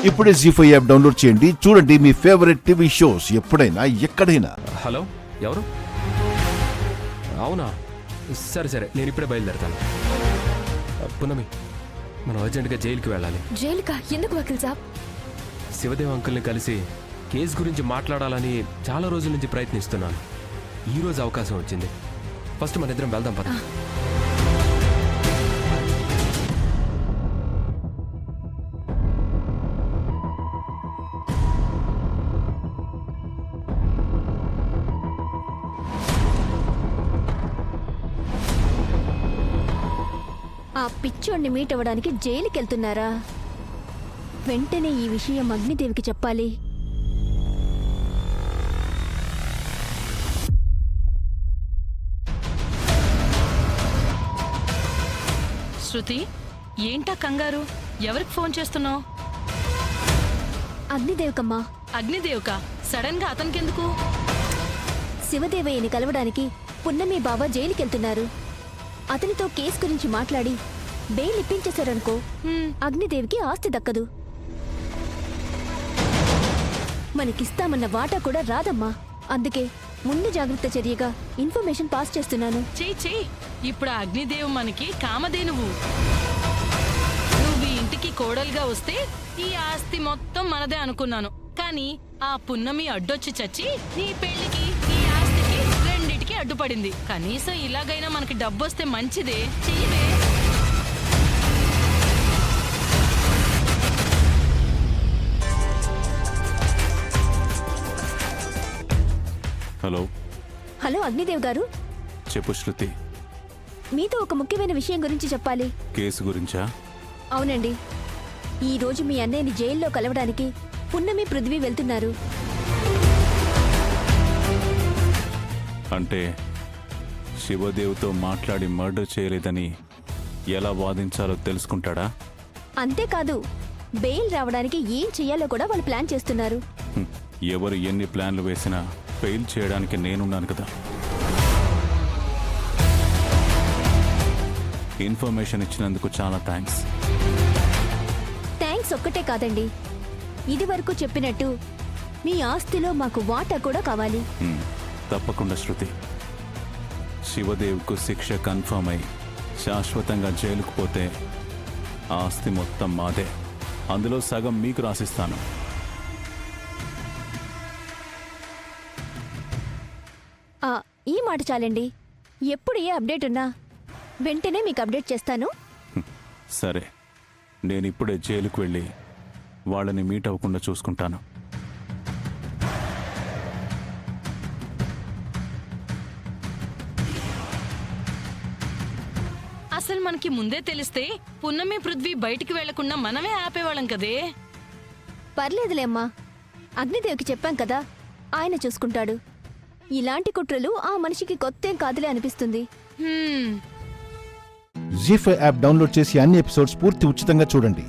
ఇప్పుడే జీ5 app download చేయండి. చూడండి మీ ఫేవరెట్ టీవీ షోస్ ఎప్పుడైనా ఎక్కడైనా. హలో, ఎవరు? అవునా, సరే సరే, నేను ఇప్పుడే బయలుదేరతాను. పునమి, మనం అర్జెంటుగా జైలుకి వెళ్ళాలి. జైలుకా? ఎందుకు వకీల్ సాబ్? శివదేవ్ అంకుల్ని కలిసి కేసు గురించి మాట్లాడాలని చాలా రోజుల నుంచి ప్రయత్నిస్తున్నాను. ఈరోజు అవకాశం వచ్చింది. ఫస్ట్ మన ఇద్దరం వెళ్దాం పద. ఆ పిచ్చోడిని మీట్ అవ్వడానికి జైలుకి వెళ్తున్నారా? వెంటనే ఈ విషయం అగ్నిదేవికి చెప్పాలి. శృతి, ఏంటా కంగారు? ఎవరికి ఫోన్ చేస్తున్నావు? అగ్నిదేవికమ్మా. అగ్నిదేవ్కా? సడన్ గా అతనికెందుకు? శివదేవయ్యని కలవడానికి పున్నమి బాబా జైలుకి వెళ్తున్నారు. అతనితో కేసు గురించి మాట్లాడి బెయిల్ ఇప్పించేశారనుకో, అగ్నిదేవికి ఆస్తి దక్కదు. మనకిస్తామన్న వాటా కూడా రాదమ్మా. అందుకే ముందు జాగ్రత్త చర్యగా ఇన్ఫర్మేషన్ పాస్ చేస్తున్నాను. చెయ్యి. ఇప్పుడు ఆ అగ్నిదేవ్ మనకి కామధేనువు. నువ్వు ఈ ఇంటికి కోడలుగా వస్తే ఈ ఆస్తి మొత్తం మనదే అనుకున్నాను. కానీ ఆ పున్నమి అడ్డొచ్చి చచ్చి నీ పెళ్లికి ఈ ఆస్తికి రెండిటికి అడ్డుపడింది. కనీసం ఇలాగైనా మనకి డబ్బొస్తే మంచిదే. చెయ్యవే. హలో. హలో అగ్నిదేవ్ గారు, చెప్పు శృతి. మీతో ఒక ముఖ్యమైన విషయం గురించి చెప్పాలి. కేసు గురించా? అవునండి, ఈ రోజు మీ అన్నయ్యని జైల్లో కలవడానికి పున్నమి పృథ్వీ వెళ్తున్నారు. అంటే శివదేవ్తో మాట్లాడి మర్డర్ చేయలేదని ఎలా వాదించాలో తెలుసుకుంటాడా? అంతేకాదు, బెయిల్ రావడానికి ఏం చెయ్యాలో కూడా వాళ్ళు ప్లాన్ చేస్తున్నారు. ఎవరు ఎన్ని ప్లాన్లు వేసినా ఫెయిల్ చేయడానికి నేనున్నాను కదా. ఇన్ఫర్మేషన్ ఇచ్చినందుకు చాలా థ్యాంక్స్. థ్యాంక్స్ ఒక్కటే కాదండి, ఇది వరకు చెప్పినట్టు మీ ఆస్తిలో మాకు వాటా కూడా కావాలి. తప్పకుండా శృతి. శివదేవ్కు శిక్ష కన్ఫర్మ్ అయి శాశ్వతంగా జైలుకు పోతే ఆస్తి మొత్తం మాదే. అందులో సగం మీకు రాసిస్తాను. ఈ మాట చాలండి. ఎప్పుడు ఏ అప్డేట్ ఉన్నా వెంటనే మీకు అప్డేట్ చేస్తాను. సరే, నేను ఇప్పుడే జైలుకు వెళ్ళి వాళ్ళని మీట్ అవ్వకుండా చూసుకుంటాను. అసలు మనకి ముందే తెలిస్తే పున్నమి పృథ్వీ బయటికి వెళ్లకుండా మనమే ఆపేవాళ్ళం కదే. పర్లేదులే అమ్మా, అగ్నిదేవికి చెప్పాం కదా, ఆయన చూసుకుంటాడు. ఇలాంటి కుట్రలు ఆ మనిషికి కొత్తేం కాదులే అనిపిస్తుంది. జీ5 యాప్ డౌన్లోడ్ చేసి అన్ని ఎపిసోడ్స్ పూర్తి ఉచితంగా చూడండి.